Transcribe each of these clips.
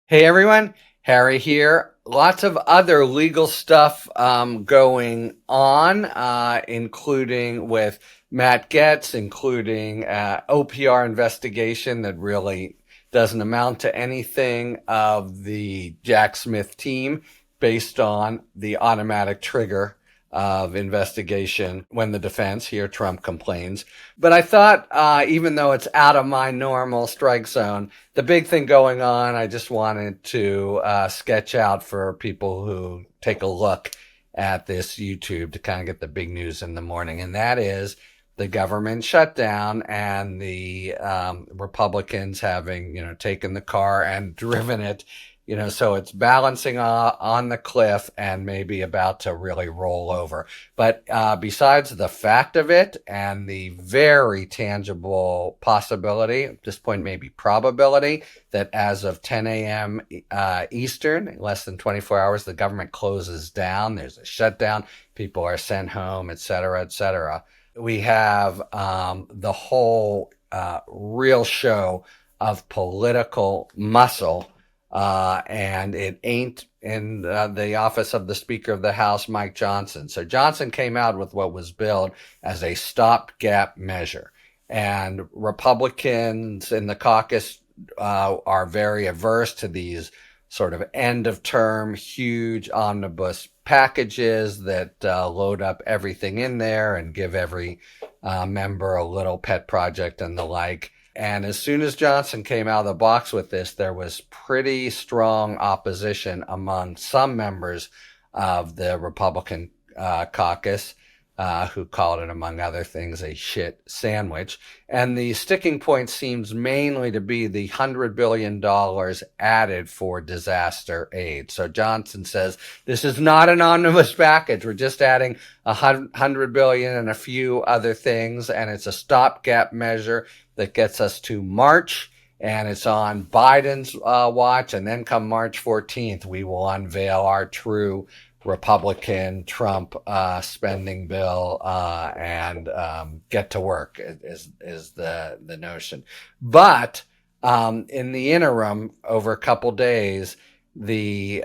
Hey everyone, Harry here. Lots of other legal stuff going on, including with Matt Getz, including OPR investigation that really doesn't amount to anything of the Jack Smith team based on the automatic trigger of investigation when the defense, here Trump, complains. But I thought, even though it's out of my normal strike zone, the big thing going on, I just wanted to sketch out for people who take a look at this YouTube to kind of get the big news in the morning. And that is the government shutdown and the Republicans having, taken the car and driven it, so it's balancing on the cliff and maybe about to really roll over. But besides the fact of it and the very tangible possibility, at this point maybe probability, that as of 10 a.m. Eastern, less than 24 hours, the government closes down. There's a shutdown. People are sent home, et cetera, et cetera. We have the whole real show of political muscle, and it ain't in the office of the Speaker of the House, Mike Johnson. So Johnson came out with what was billed as a stopgap measure. And Republicans in the caucus are very averse to these sort of end of term, huge omnibus packages that load up everything in there and give every member a little pet project and the like. And as soon as Johnson came out of the box with this, there was pretty strong opposition among some members of the Republican caucus, who called it, among other things, a shit sandwich. And the sticking point seems mainly to be the $100 billion added for disaster aid. So Johnson says, this is not an omnibus package. We're just adding $100 billion and a few other things. And it's a stopgap measure that gets us to March. And it's on Biden's watch. And then come March 14th, we will unveil our true Republican Trump spending bill and get to work is the notion. But in the interim, over a couple days, the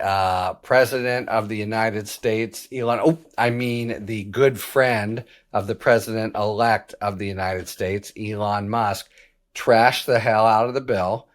president of the United States, the good friend of the president-elect of the United States, Elon Musk, trashed the hell out of the bill.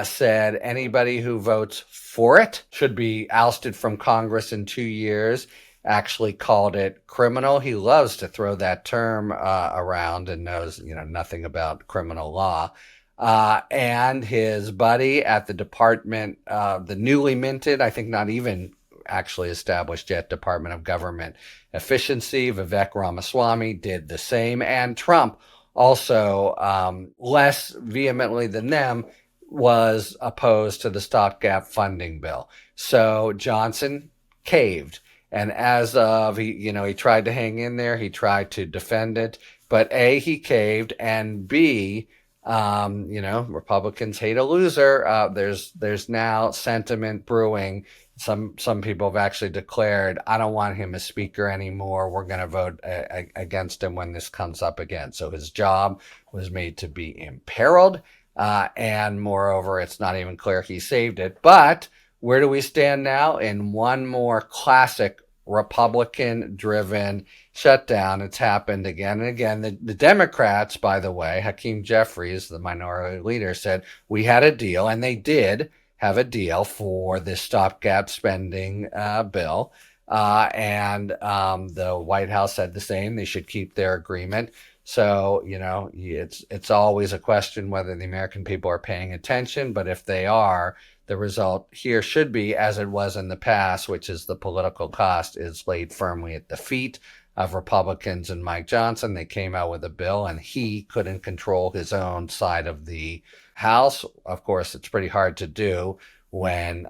Said anybody who votes for it should be ousted from Congress in 2 years, actually called it criminal. He loves to throw that term around and knows, nothing about criminal law. And his buddy at the department, the newly minted, I think not even actually established yet, Department of Government Efficiency, Vivek Ramaswamy, did the same. And Trump also, less vehemently than them, was opposed to the stopgap funding bill. So Johnson caved. And as of, he tried to hang in there. He tried to defend it. But A, he caved. And B, Republicans hate a loser. There's now sentiment brewing. Some people have actually declared, I don't want him as speaker anymore. We're going to vote against him when this comes up again. So his job was made to be imperiled. And moreover, it's not even clear he saved it. But where do we stand now? In one more classic Republican-driven shutdown. It's happened again and again. The Democrats, by the way, Hakeem Jeffries, the minority leader, said we had a deal, and they did have a deal for this stopgap spending bill. And the White House said the same. They should keep their agreement. So, it's always a question whether the American people are paying attention. But if they are, the result here should be, as it was in the past, which is the political cost is laid firmly at the feet of Republicans and Mike Johnson. They came out with a bill and he couldn't control his own side of the House. Of course, it's pretty hard to do when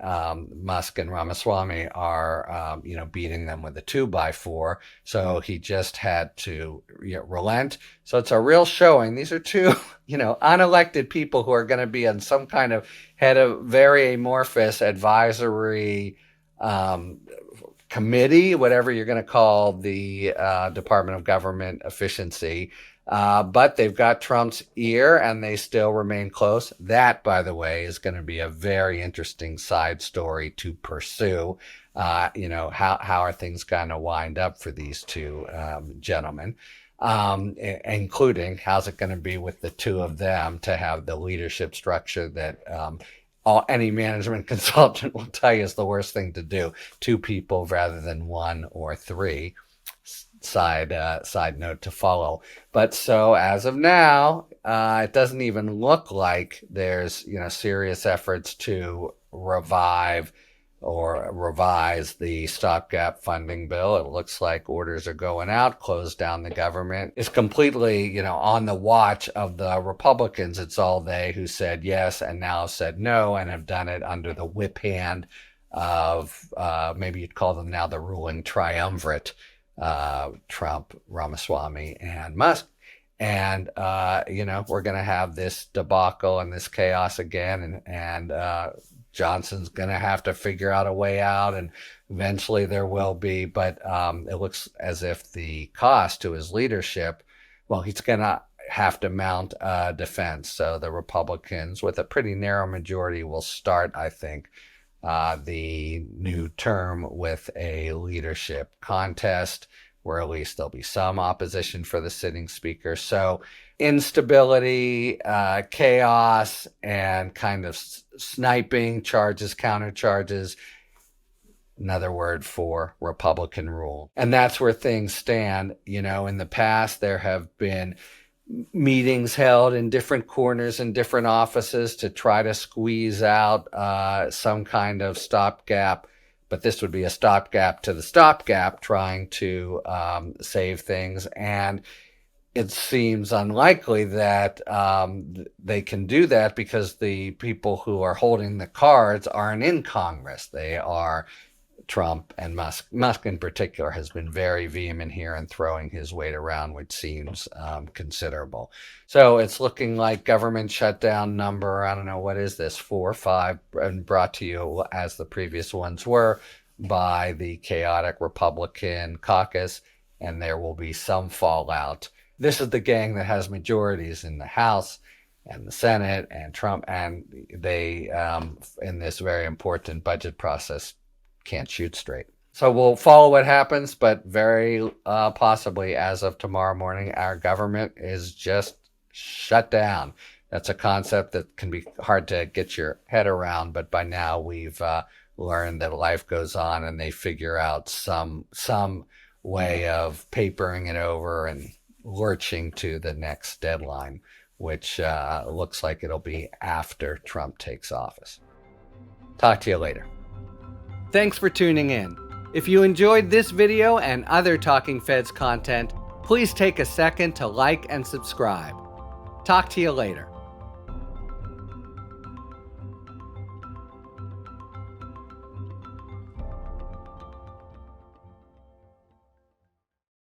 Musk and Ramaswamy are, beating them with a 2x4. So he just had to relent. So it's a real showing. These are two, unelected people who are going to be on some kind of head of very amorphous advisory committee, whatever you're going to call the Department of Government Efficiency. But they've got Trump's ear and they still remain close. That, by the way, is going to be a very interesting side story to pursue. How are things going to wind up for these two gentlemen? Including how's it going to be with the two of them to have the leadership structure that any management consultant will tell you is the worst thing to do. Two people rather than one or three. Side note to follow. But so as of now, it doesn't even look like there's serious efforts to revive or revise the stopgap funding bill. It looks like orders are going out, close down the government. It's completely, on the watch of the Republicans. It's all they who said yes and now said no and have done it under the whip hand of, maybe you'd call them now the ruling triumvirate, Trump, Ramaswamy, and Musk. And, we're going to have this debacle and this chaos again. And Johnson's going to have to figure out a way out, and eventually there will be. But it looks as if the cost to his leadership, well, he's going to have to mount a defense. So the Republicans, with a pretty narrow majority, will start, I think, the new term with a leadership contest, where at least there'll be some opposition for the sitting speaker. So instability, chaos, and kind of sniping charges, counter charges, another word for Republican rule. And that's where things stand. In the past, there have been meetings held in different corners and different offices to try to squeeze out some kind of stopgap. But this would be a stopgap to the stopgap, trying to save things. And it seems unlikely that they can do that because the people who are holding the cards aren't in Congress. They are Trump and Musk. Musk in particular has been very vehement here and throwing his weight around, which seems considerable. So it's looking like government shutdown number, I don't know, what is this, 4 or 5, and brought to you as the previous ones were by the chaotic Republican caucus, and there will be some fallout. This is the gang that has majorities in the House and the Senate and Trump, and they, in this very important budget process, can't shoot straight. So we'll follow what happens, but very possibly as of tomorrow morning, our government is just shut down. That's a concept that can be hard to get your head around, but by now we've learned that life goes on and they figure out some way of papering it over and lurching to the next deadline, which looks like it'll be after Trump takes office. Talk to you later. Thanks for tuning in. If you enjoyed this video and other Talking Feds content, please take a second to like and subscribe. Talk to you later.